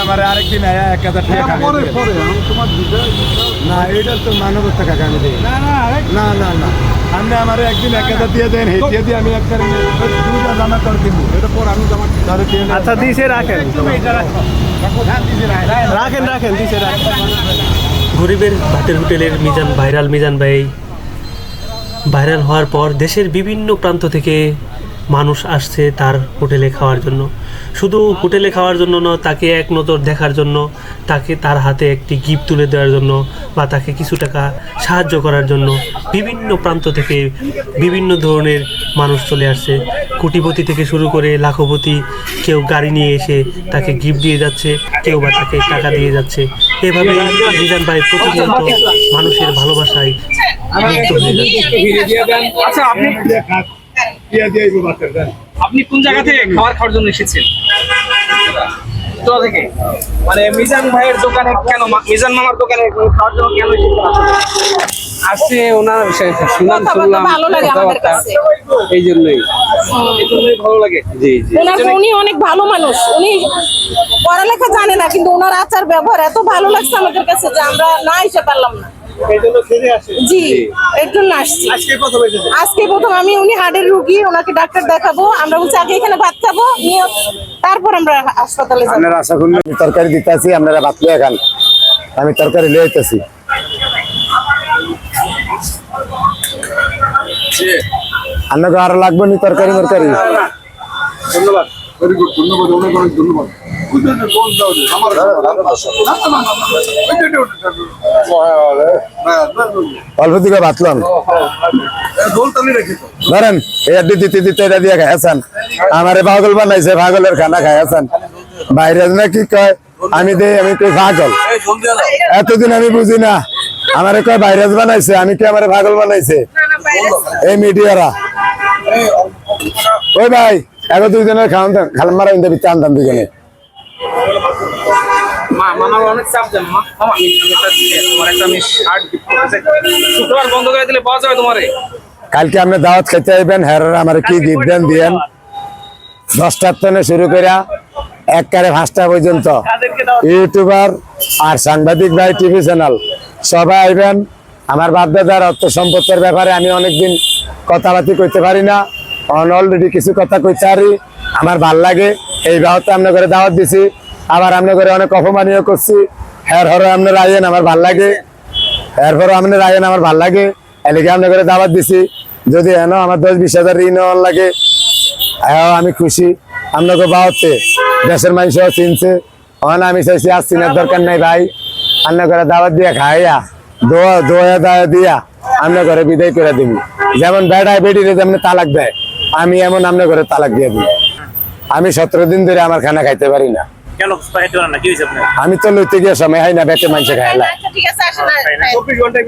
আমার আরেকদিন 1000 টাকা না, এটা তো মানবতা কাকা আমি দিই না না না না না, আপনি আমার একদিন 1000 দিয়ে দেন, হেঁটিয়ে দিয়ে আমি একটা দুটা জামা করে দিব, এটা পর আমি জামা আচ্ছা দিছে রাখেন রাখেন রাখেন দিছে রাখেন। গরিবের ভাতের হোটেলের মিজান ভাই ভাইরাল হওয়ার পর দেশের বিভিন্ন প্রান্ত থেকে মানুষ আসছে তার হোটেলে খাওয়ার জন্য। শুধু হোটেলে খাওয়ার জন্য নয়, তাকে এক নজর দেখার জন্য, তাকে তার হাতে একটি গিফট তুলে দেওয়ার জন্য বা তাকে কিছু টাকা সাহায্য করার জন্য বিভিন্ন প্রান্ত থেকে বিভিন্ন ধরনের মানুষ চলে আসছে। কোটিপতি থেকে শুরু করে লাখপতি, কেউ গাড়ি নিয়ে এসে তাকে গিফট দিয়ে যাচ্ছে, কেউ বা তাকে টাকা দিয়ে যাচ্ছে। এভাবে মিজান ভাই প্রতিনিয়ত মানুষের ভালোবাসায় মুগ্ধ হয়ে যাচ্ছে। আচ্ছা আপনি কোন জায়গা থেকে খাওয়ার জন্য এসেছেন? থেকে মানে মিজান ভাইয়ের দোকানে কেন, মিজান মামার দোকানে খাওয়ার জন্য কেন এসেছেন? আসছে ওনার শুনলাম ভালো লাগে আমাদের কাছে, এই জন্যই ভালো লাগে। জি জি উনি অনেক ভালো মানুষ, উনি পড়ালেখা জানে না, কিন্তু ওনার আচার ব্যবহার এত ভালো লাগছে আমাদের কাছে যে আমরা না এসে পারলাম না। জি, এর জন্য আসছি। আজকে প্রথম আমি, উনি হার্টের রুগী, ওনাকে ডাক্তার দেখাবো, আমরা বলছি আগে এখানে ভাত খাবো, তারপর আমরা হাসপাতালে যাবো। আপনারা আশা করুন তরকারি দিতেছি, আপনারা ভাত লিয়ে খান, আমি তরকারি লিয়ে আইতেছি। আপনাকে আরো লাগবে নি তরকারি মরকারি? ধন্যবাদ, ভেরি গুড, ধন্যবাদ, অনেক অনেক ধন্যবাদ। অল্প দিকে ভাতলাম ধরেন, দিতে দিতে এটা দিয়ে খাইছেন, আমারে পাগল বানাইছে, পাগলের খানা খাইছেন বাইরে না, কি কয় আমি দেই, আমি কই পাগল। এতদিন আমি বুঝি না, আমারে কয় ভাইরাস বানাইছে, আমি কি আমারে পাগল বানাইছে এই মিডিয়ারা। ওই ভাই এখন দুইজনের খাওয়ান দেন, খালাম মারা ইন্দে বিতে আনতাম দুজনে। অনেক চাপ দেন শুক্রবার বন্ধ করে দিলে পাওয়া যাবে তোমারে। কালকে আপনি দাওয়াত খেতে আইবেন, হ্যাঁ আমার কি গিফট দেন দিয়েন, 10টার থেকে শুরু করে 1-5টা পর্যন্ত ইউটিউবার আর সাংবাদিক ভাই, টিভি চ্যানেল সবাই আইবেন। আমার বাপ দাদার অর্থ সম্পত্তির ব্যাপারে আমি অনেকদিন কথাবার্তি কইতে পারি না, অলরেডি কিছু কথা কইতে পারি, আমার ভাল লাগে। এই বাহতে আপনার ঘরে দাওয়াত দিছি, আবার আপনার ঘরে অনেক অপমানীয় করছি, হ্যাঁ আপনার আইয়েন আমার ভাল লাগে, এরপরও আপনার আইয়েন আমার ভাল লাগে, এদিকে আপনার ঘরে দাওয়াত দিছি। যদি এন আমার 10-20 হাজার ঋণ লাগে, হ্যাঁ আমি খুশি। আপনাকে বাহতে দেশের মানুষও চিনছে, আমি চাইছি আর চিনার দরকার নাই ভাই, আপনার ঘরে দাওয়াত দিয়ে খাইয়া দোয়া দায়া দিয়া আপনার ঘরে বিদায় করে দিবি। যেমন বেড়ায় বেডিরে যেমন তালাক দেয়, আমি এমন আপনার ঘরে তালাক দিয়ে দিই। আমি 17 দিন ধরে আমার খানা খাইতে পারি না। আমি তো লইতে গিয়ে সময় হয় না, বেটে মানুষে খাইলা। ঠিক আছে, আসেন। 24 ঘন্টায়